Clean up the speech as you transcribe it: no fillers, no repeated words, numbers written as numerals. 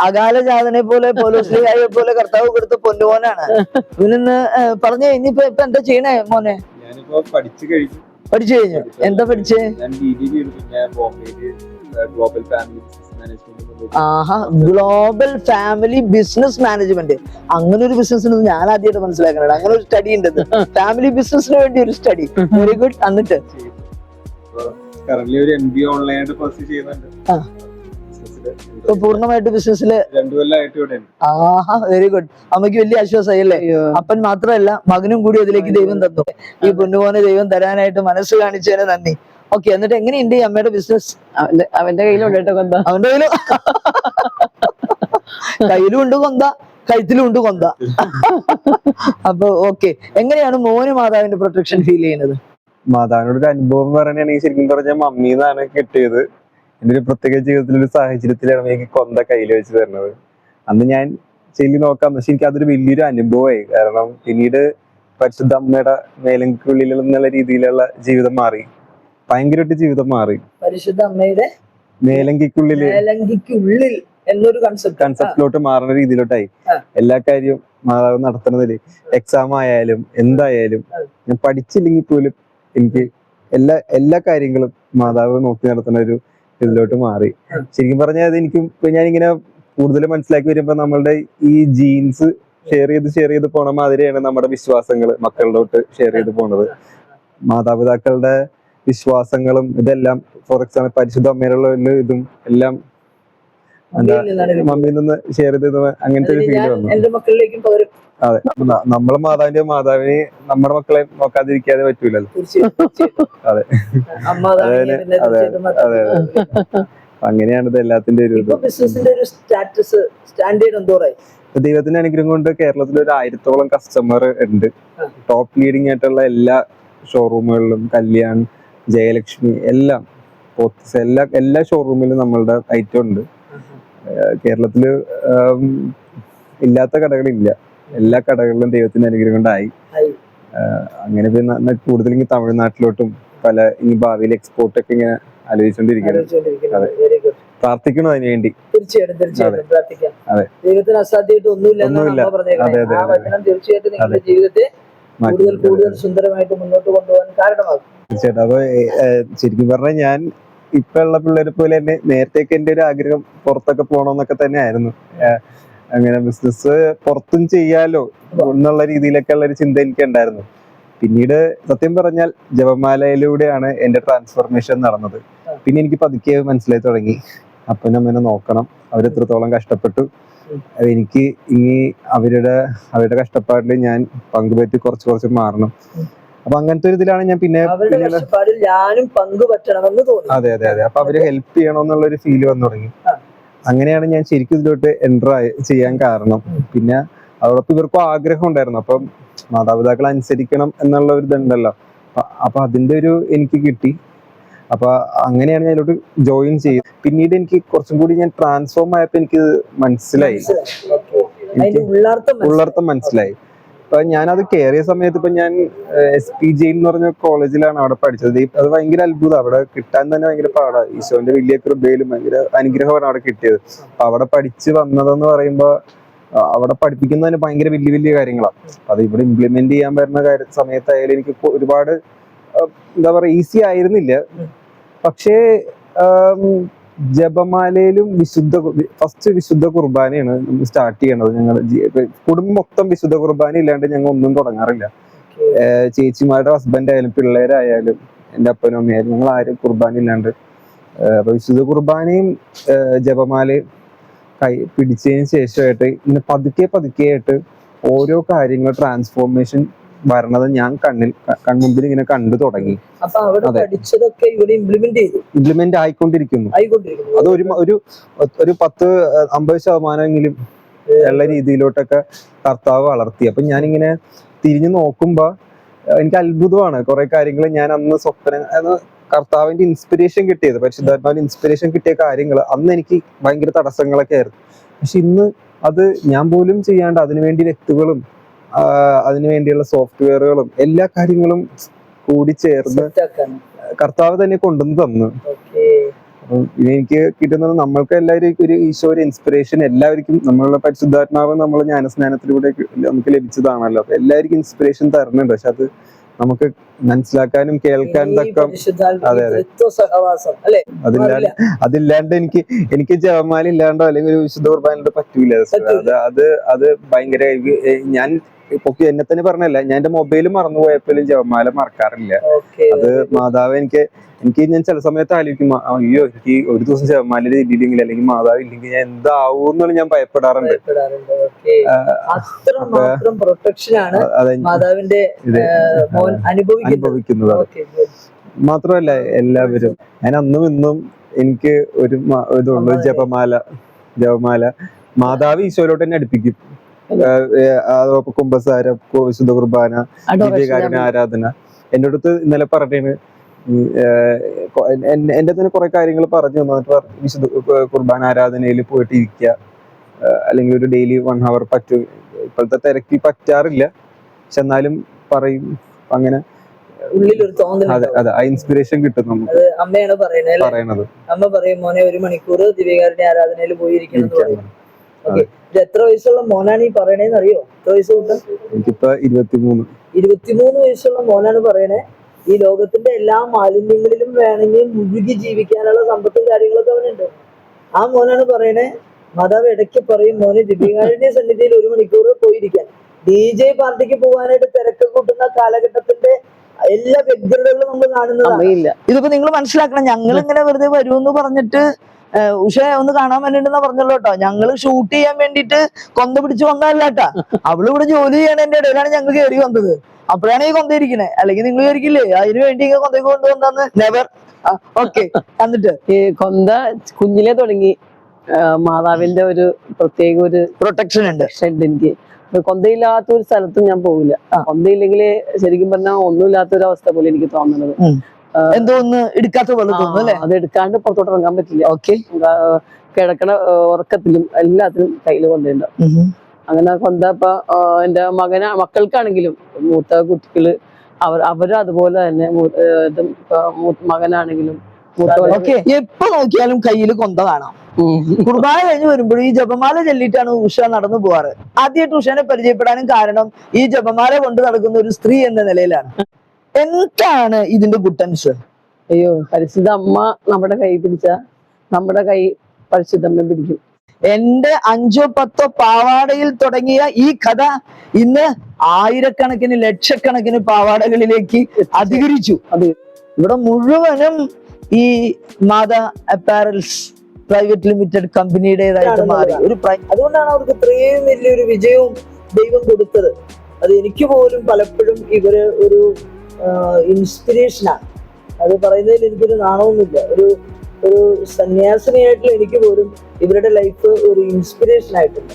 അകാല ജാതനെ പോലെ പോലോസ്ലിയായെ പോലെ കർത്താവ് കൊടുത്ത പൊന്നുമോനാണ്. ഇവനിന്ന് പറഞ്ഞു ഇനിയിപ്പോ ഇപ്പൊ എന്താ ചെയ്യണേ മോനെ? ഞാനിപ്പോ പഠിച്ചു കഴിഞ്ഞു. പഠിച്ചു കഴിഞ്ഞു. എന്താ പഠിച്ചേ? ഞാൻ BBB എടുത്തു. ഞാൻ ബോംബെയില് ഗ്ലോബൽ ഫാമിലി ബിസിനസ് മാനേജ്മെന്റ്. ആഹാ, ഗ്ലോബൽ ഫാമിലി ബിസിനസ് മാനേജ്മെന്റ്. അങ്ങനെ ഒരു ബിസിനസ് ഞാൻ ആദ്യമായിട്ട് മനസ്സിലാക്കണേ. അങ്ങനെ ഒരു സ്റ്റഡി ഉണ്ട്, ഫാമിലി ബിസിനസിന് വേണ്ടി ഒരു സ്റ്റഡി. Very good. എന്നിട്ട് കറന്റ്ലി ഒരു MBA ഓൺലൈനായിട്ട് പെർസ്യൂ ചെയ്യുന്നുണ്ട്. ഇപ്പൊ പൂർണ്ണമായിട്ട് ബിസിനസ്സില് 2 കൊല്ലമായിട്ട് ഇവിടെ. ആഹാ, വെരി ഗുഡ്. അമ്മയ്ക്ക് വലിയ ആശ്വാസമായി അല്ലേ? അപ്പൻ മാത്രമല്ല മകനും കൂടി അതിലേക്ക് ദൈവം തന്നു. ഈ പൊന്നുപോലെ ദൈവം തരാനായിട്ട് മനസ്സ് കാണിച്ചതിന് നന്ദി. ഓക്കെ, എന്നിട്ട് എങ്ങനെയുണ്ട് ഈ അമ്മയുടെ ബിസിനസ്? അവന്റെ കയ്യിലുണ്ട് കേട്ടോ കൊന്ത. അവന്റെ കയ്യിലും ഉണ്ട് കൊന്ത, കഴുത്തിലും ഉണ്ട് കൊന്ത. അപ്പൊ ഓക്കെ, എങ്ങനെയാണ് മോന് മാതാവിന്റെ പ്രൊട്ടക്ഷൻ ഫീൽ ചെയ്യുന്നത്? മാതാവിനോട് ഒരു അനുഭവം പറയുകയാണെങ്കിൽ ശരിക്കും പറഞ്ഞാൽ മമ്മീന്നാണ് കിട്ടിയത്. എന്റെ ഒരു പ്രത്യേക ജീവിതത്തിലൊരു സാഹചര്യത്തിലാണ് എനിക്ക് കൊന്ത കയ്യിൽ വെച്ച് തരുന്നത്. അന്ന് ഞാൻ ചെല്ലി നോക്കാം, പക്ഷെ എനിക്ക് അതൊരു വലിയൊരു അനുഭവമായി. കാരണം പിന്നീട് പരിശുദ്ധ അമ്മയുടെ മേലങ്കിക്കുള്ളിൽ എന്നുള്ള രീതിയിലുള്ള ജീവിതം മാറി, ഭയങ്കരമായിട്ട് ജീവിതം മാറി. പരിശുദ്ധ അമ്മയുടെ മേലങ്കിക്കുള്ളിൽ എന്നൊരു കൺസെപ്റ്റിലോട്ട് മാറുന്ന രീതിയിലോട്ടായി. എല്ലാ കാര്യവും മാതാവ് നടത്തുന്നതില്, എക്സാം ആയാലും എന്തായാലും ഞാൻ പഠിച്ചില്ലെങ്കിൽ പോലും എനിക്ക് എല്ലാ കാര്യങ്ങളും മാതാവ് നോക്കി നടത്തുന്ന ഒരു ഇതിലോട്ട് മാറി. ശരിക്കും പറഞ്ഞാൽ അത് എനിക്കും ഞാനിങ്ങനെ കൂടുതൽ മനസ്സിലാക്കി വരുമ്പോ നമ്മളുടെ ഈ ജീൻസ് ഷെയർ ചെയ്ത് പോണ മാതിരിയാണ് നമ്മുടെ വിശ്വാസങ്ങൾ മക്കളിലോട്ട് ഷെയർ ചെയ്ത് പോണത്. മാതാപിതാക്കളുടെ വിശ്വാസങ്ങളും ഇതെല്ലാം ഫോർ എക്സാമ്പിൾ പരിശുദ്ധ അമ്മയിലുള്ള ഇതും എല്ലാം എന്താ മമ്മിയിൽ നിന്ന് ഷെയർ ചെയ്ത് അങ്ങനത്തെ ഒരു ഫീല് വന്നു. അതെ, നമ്മളെ മാതാവിനെ നമ്മുടെ മക്കളെ നോക്കാതിരിക്കാതെ പറ്റൂലല്ലോ. അതെ അതെ അതെ അങ്ങനെയാണ് ഇത് എല്ലാത്തിന്റെ ഒരു ദൈവത്തിന്റെ അനുഗ്രഹം കൊണ്ട് കേരളത്തിൽ ഒരു 1000-ഓളം കസ്റ്റമർ ഉണ്ട്. ടോപ്പ് ലീഡിംഗ് ആയിട്ടുള്ള എല്ലാ ഷോറൂമുകളിലും, കല്യാൺ, ജയലക്ഷ്മി, എല്ലാം എല്ലാ ഷോറൂമിലും നമ്മളുടെ ഐറ്റം ഉണ്ട്. കേരളത്തില് ഇല്ലാത്ത കടകളില്ല. എല്ലാ കടകളിലും ദൈവത്തിന്റെ അനുഗ്രഹം കൊണ്ടായി. അങ്ങനെ പിന്നെ കൂടുതലും തമിഴ്നാട്ടിലോട്ടും ഇനി ഭാവിയിൽ എക്സ്പോർട്ട് ഒക്കെ ഇങ്ങനെ ആലോചിച്ചോണ്ടിരിക്കുന്നത്. അതെ, പ്രാർത്ഥിക്കണം അതിനു വേണ്ടി. തീർച്ചയായിട്ടും പ്രാർത്ഥിക്കാം. ദൈവത്തിന് അസാധ്യമായിട്ട് ഒന്നുമില്ല. തീർച്ചയായിട്ടും നിങ്ങളുടെ ജീവിതത്തെ കൂടുതൽ സുന്ദരമായിട്ട് മുന്നോട്ട് കൊണ്ടുപോകാൻ കാരണമാകും. തീർച്ചയായിട്ടും. അപ്പൊ ശരിക്കും പറഞ്ഞാൽ ഞാൻ ഇപ്പൊ ഉള്ള പിള്ളേരെ പോലെ തന്നെ നേരത്തേക്ക് എന്റെ ഒരു ആഗ്രഹം പുറത്തൊക്കെ പോകണമെന്നൊക്കെ തന്നെ ആയിരുന്നു. അങ്ങനെ ബിസിനസ് പുറത്തും ചെയ്യാലോ എന്നുള്ള രീതിയിലൊക്കെ ഉള്ള ഒരു ചിന്ത എനിക്ക് ഉണ്ടായിരുന്നു. പിന്നീട് സത്യം പറഞ്ഞാൽ ജപമാലയിലൂടെയാണ് എന്റെ ട്രാൻസ്ഫോർമേഷൻ നടന്നത്. പിന്നെ എനിക്ക് പതുക്കെ മനസ്സിലായി തുടങ്ങി അപ്പനും അമ്മേനെ നോക്കണം, അവരെത്രത്തോളം കഷ്ടപ്പെട്ടു, എനിക്ക് ഇനി അവരുടെ കഷ്ടപ്പാടിൽ ഞാൻ പങ്കുപറ്റി കുറച്ച് മാറണം. അപ്പൊ അങ്ങനത്തെ ഒരു ഇതിലാണ് ഞാൻ പിന്നെ അതെ അതെ അതെ അപ്പൊ അവരെ ഹെൽപ്പ് ചെയ്യണമെന്നുള്ള ഒരു ഫീല് വന്നു തുടങ്ങി. അങ്ങനെയാണ് ഞാൻ ശരിക്കും ഇതിലോട്ട് എൻ്റർ ചെയ്യാൻ കാരണം. പിന്നെ അതോടൊപ്പം ഇവർക്കും ആഗ്രഹം ഉണ്ടായിരുന്നു. അപ്പം മാതാപിതാക്കൾ അനുസരിക്കണം എന്നുള്ള ഒരു ഇതുണ്ടല്ലോ, അപ്പൊ അതിന്റെ ഒരു എനിക്ക് കിട്ടി. അപ്പൊ അങ്ങനെയാണ് ഞാൻ ഇതിലോട്ട് ജോയിൻ ചെയ്തത്. പിന്നീട് എനിക്ക് കുറച്ചും കൂടി ഞാൻ ട്രാൻസ്ഫോം ആയപ്പോ എനിക്ക് മനസ്സിലായി, ഉള്ളർത്ഥം മനസ്സിലായി. അപ്പൊ ഞാനത് കയറിയ സമയത്ത് ഇപ്പൊ ഞാൻ SPJ എന്ന് പറഞ്ഞ കോളേജിലാണ് അവിടെ പഠിച്ചത്. അത് ഭയങ്കര അത്ഭുതം, അവിടെ കിട്ടാൻ തന്നെ ഭയങ്കര പാടാണ്. ഈശോന്റെ വലിയ കൃപയിലും ഭയങ്കര അനുഗ്രഹമാണ് അവിടെ കിട്ടിയത്. അപ്പൊ അവിടെ പഠിച്ച് വന്നതെന്ന് പറയുമ്പോ അവിടെ പഠിപ്പിക്കുന്നതിന് ഭയങ്കര വലിയ കാര്യങ്ങളാണ്. അത് ഇവിടെ ഇംപ്ലിമെന്റ് ചെയ്യാൻ വരുന്ന സമയത്തായാലും എനിക്ക് ഒരുപാട് എന്താ പറയാ ഈസി ആയിരുന്നില്ല. പക്ഷേ ജപമാലയിലും ഫസ്റ്റ് വിശുദ്ധ കുർബാനയാണ് സ്റ്റാർട്ട് ചെയ്യണത്. ഞങ്ങൾ കുടുംബം മൊത്തം വിശുദ്ധ കുർബാന ഇല്ലാണ്ട് ഞങ്ങൾ ഒന്നും തുടങ്ങാറില്ല. ചേച്ചിമാരുടെ ഹസ്ബൻഡ് ആയാലും പിള്ളേരായാലും എൻ്റെ അപ്പനും അമ്മയായാലും ഞങ്ങൾ ആരും കുർബാന ഇല്ലാണ്ട്. അപ്പൊ വിശുദ്ധ കുർബാനയും ജപമാലയും പിടിച്ചതിന് ശേഷമായിട്ട് ഇങ്ങനെ പതുക്കെ ആയിട്ട് ഓരോ കാര്യങ്ങൾ ട്രാൻസ്ഫോർമേഷൻ വരണത് ഞാൻ കൺമുമ്പിൽ ഇങ്ങനെ കണ്ടു തുടങ്ങി. ഇംപ്ലിമെന്റ് ആയിക്കൊണ്ടിരിക്കുന്നു. അത് ഒരു 10-50% ഉള്ള രീതിയിലോട്ടൊക്കെ കർത്താവ് വളർത്തി. അപ്പൊ ഞാനിങ്ങനെ തിരിഞ്ഞു നോക്കുമ്പോ എനിക്ക് അത്ഭുതമാണ്. കുറെ കാര്യങ്ങൾ ഞാൻ അന്ന് കർത്താവിന്റെ ഇൻസ്പിറേഷൻ കിട്ടിയത്, പരിശുദ്ധാത്മാവിന്റെ ഇൻസ്പിറേഷൻ കിട്ടിയ കാര്യങ്ങൾ അന്ന് എനിക്ക് ഭയങ്കര തടസ്സങ്ങളൊക്കെ ആയിരുന്നു. പക്ഷെ ഇന്ന് അത് ഞാൻ പോലും ചെയ്യാണ്ട് അതിനുവേണ്ടി വ്യക്തികളും അതിനുവേണ്ടിയുള്ള സോഫ്റ്റ്വെയറുകളും എല്ലാ കാര്യങ്ങളും കൂടി ചേർന്ന് കർത്താവ് തന്നെ കൊണ്ടുവന്ന് തന്നു. ഇനി എനിക്ക് കിട്ടുന്നത് നമ്മൾക്ക് എല്ലാവരും ഒരു ഈശോ ഒരു ഇൻസ്പിറേഷൻ എല്ലാവർക്കും നമ്മളുടെ പരിശുദ്ധാത്മാവ് നമ്മൾ ജ്ഞാനസ്നാനത്തിലൂടെ നമുക്ക് ലഭിച്ചതാണല്ലോ. അപ്പൊ എല്ലാവർക്കും ഇൻസ്പിറേഷൻ തരുന്നുണ്ട്. പക്ഷെ അത് നമുക്ക് മനസ്സിലാക്കാനും കേൾക്കാനും തക്ക അതെ അതെ അതില്ലാണ്ട് എനിക്ക് ജപമാല ഇല്ലാണ്ടോ അല്ലെങ്കിൽ ഒരു വിശുദ്ധ കുർബാനയിലോ പറ്റൂല. അത് ഭയങ്കര ഞാൻ ഇപ്പൊ എന്നെ തന്നെ പറഞ്ഞല്ല, ഞാൻ എന്റെ മൊബൈൽ മറന്നുപോയപ്പോഴും ജപമാല മറക്കാറില്ല. അത് മാതാവ് എനിക്ക് ഞാൻ ചില സമയത്ത് ആലോചിക്കും, അയ്യോ എനിക്ക് ഒരു ദിവസം ജപമാല ഇല്ലെങ്കിൽ അല്ലെങ്കിൽ മാതാവ് ഇല്ലെങ്കിൽ ഞാൻ എന്താവും എന്നാണ് ഞാൻ ഭയപ്പെടാറുണ്ട്. അനുഭവിക്കുന്നത്. മാത്രമല്ല എല്ലാവരും, ഞാൻ അന്നും ഇന്നും എനിക്ക് ഒരു ഇതുള്ളൂ, ജപമാല മാതാവ് ഈശോയിലോട്ട് തന്നെ അടുപ്പിക്കും. കുമ്പസാരം, വിശുദ്ധ കുർബാന, ദിവ്യകാരുണ്യ ആരാധന. എന്റെ അടുത്ത് ഇന്നലെ പറഞ്ഞേന് എന്റെ തന്നെ കുറെ കാര്യങ്ങൾ പറഞ്ഞു തന്നിട്ട് വിശുദ്ധ കുർബാന ആരാധനയിൽ പോയിട്ട് ഇരിക്കുക, അല്ലെങ്കിൽ ഒരു ഡെയിലി 1 hour പറ്റും. ഇപ്പോഴത്തെ തിരക്കി പറ്റാറില്ല, പക്ഷെ എന്നാലും പറയും. അങ്ങനെ ഉള്ളിലൊരു തോന്നൽ, അതെ ആ ഇൻസ്പിറേഷൻ കിട്ടും നമുക്ക്. അമ്മയാണ് പറയണത്. അമ്മ പറയും, മോനെ 1 മണിക്കൂർ ദിവ്യകാരുണ്യ ആരാധനയിൽ പോയിരിക്കണം. എത്ര വയസ്സുള്ള മോനാണ് ഈ പറയണേന്ന് അറിയോ? എത്ര വയസ്സ് കൂട്ടാൻ? എനിക്കിപ്പോ 23 വയസ്സുള്ള മോനാണ് പറയണേ. ഈ ലോകത്തിന്റെ എല്ലാ മാലിന്യങ്ങളിലും വേണമെങ്കിൽ മുഴുകി ജീവിക്കാനുള്ള സമ്പത്തും കാര്യങ്ങളൊക്കെ അവനുണ്ട്. ആ മോനാണ് പറയണേ. മാതാവ് ഇടയ്ക്ക് പറയും, മോനെ ദിവ്യകാരുണ്യ സന്നിധിയിൽ 1 മണിക്കൂർ പോയിരിക്കാൻ. DJ പാർട്ടിക്ക് പോകാനായിട്ട് തിരക്ക് കൂട്ടുന്ന കാലഘട്ടത്തിന്റെ എല്ലാ വ്യഗ്രതകളും നമ്മൾ കാണുന്നതാണ്. ഇതിപ്പോ നിങ്ങൾ മനസ്സിലാക്കണം, ഞങ്ങൾ ഇങ്ങനെ വെറുതെ വരുമെന്ന് പറഞ്ഞിട്ട് ഉഷ ഒന്ന് കാണാൻ വേണ്ടിട്ടെന്നാ പറഞ്ഞല്ലോ കേട്ടോ. ഞങ്ങള് ഷൂട്ട് ചെയ്യാൻ വേണ്ടിട്ട് കൊന്ത പിടിച്ച് വന്നതല്ല കേട്ടാ. അവള് ഇവിടെ ജോലി ചെയ്യണതിന്റെ ഇടയിലാണ് ഞങ്ങൾ കയറി വന്നത്. അപ്പോഴാണ് ഈ കൊന്തയിരിക്കണേ. അല്ലെങ്കിൽ നിങ്ങൾ വിചാരിക്കില്ലേ അതിന് വേണ്ടി ഇങ്ങനെ കൊന്തയ്ക്ക് കൊണ്ടുവന്നു? നെവർ. ഓക്കെ. എന്നിട്ട് ഈ കൊന്ത കുഞ്ഞിലെ തുടങ്ങി മാതാവിന്റെ ഒരു പ്രത്യേക ഒരു പ്രൊട്ടക്ഷൻ ഉണ്ട് എനിക്ക്. കൊന്തയില്ലാത്ത ഒരു സ്ഥലത്തും ഞാൻ പോകില്ല. കൊന്തയില്ലെങ്കിൽ ശരിക്കും പറഞ്ഞാൽ ഒന്നുമില്ലാത്ത ഒരു അവസ്ഥ പോലെ എനിക്ക് തോന്നുന്നത്. എന്തോ ഒന്ന് എടുക്കാത്ത പോലെ തോന്നുന്നു അല്ലെ? അത് എടുക്കാണ്ട് പുറത്തോട്ട് ഇറങ്ങാൻ പറ്റില്ല. ഓക്കെ. കിടക്കണ ഉറക്കത്തിലും എല്ലാത്തിലും കയ്യില് കൊന്തയുണ്ട്. അങ്ങനെ കൊന്ത ഇപ്പൊ എന്റെ മക്കൾക്കാണെങ്കിലും മൂത്ത കുട്ടികള് അവരും അതുപോലെ തന്നെ മകനാണെങ്കിലും എപ്പോ നോക്കിയാലും കയ്യിൽ കൊന്ത കാണാം. കുർബാന കഴിഞ്ഞ് വരുമ്പോഴും ഈ ജപമാല ചൊല്ലിയിട്ടാണ് ഉഷ നടന്നു പോവാറ്. ആദ്യമായിട്ട് ഉഷനെ പരിചയപ്പെടാനും കാരണം ഈ ജപമാല കൊണ്ട് നടക്കുന്ന ഒരു സ്ത്രീ എന്ന നിലയിലാണ്. എന്താണ് ഇതിന്റെ ഗുട്ടൻസ്? അയ്യോ, പരിശുദ്ധ അമ്മ നമ്മുടെ കൈ പിടിച്ച നമ്മുടെ കൈ പരിശുദ്ധമ്മ പിടിക്കും. എന്റെ 5 10 പാവാടയിൽ തുടങ്ങിയ ഈ കഥ ഇന്ന് ആയിരക്കണക്കിന് ലക്ഷക്കണക്കിന് പാവാടകളിലേക്ക് അധികരിച്ചു. അത് ഇവിടെ മുഴുവനും ഈ മാതാ അപ്പാരൽസ് പ്രൈവറ്റ് ലിമിറ്റഡ് കമ്പനിയുടേതായിട്ട് മാറി. അതുകൊണ്ടാണ് അവർക്ക് ഇത്രയും വലിയൊരു വിജയവും ദൈവം കൊടുത്തത്. അത് എനിക്ക് പോലും പലപ്പോഴും ഇവര് ഒരു ഇൻസ്പിറേഷനാണ്. അത് പറയുന്നതിൽ എനിക്കൊരു നാണവുമില്ല. ഒരു സന്യാസിനിയായിട്ടുള്ള എനിക്ക് പോലും ഇവരുടെ ലൈഫ് ഒരു ഇൻസ്പിറേഷൻ ആയിട്ടുണ്ട്.